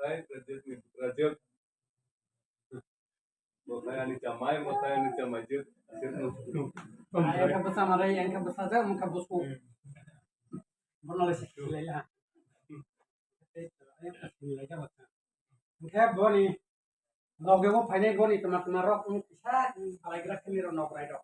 Yang ka bersama ray yang ka bersama muka bosku. Bono lesi leila. Muka boni. Loge mo phane boni teman-teman rok bisa alai gerak kini ro nok rai dok.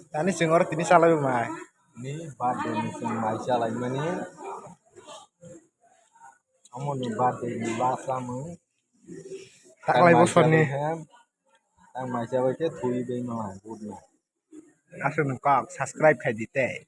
Tani singor tini salah mai. Ini birthday ni sing Maisha lagi mana? Kamu ni birthday ni bahasa mu. Tak lagi bosan ni. Tang Maisha baca thui be mana, good na. Asun kok subscribe khai dite.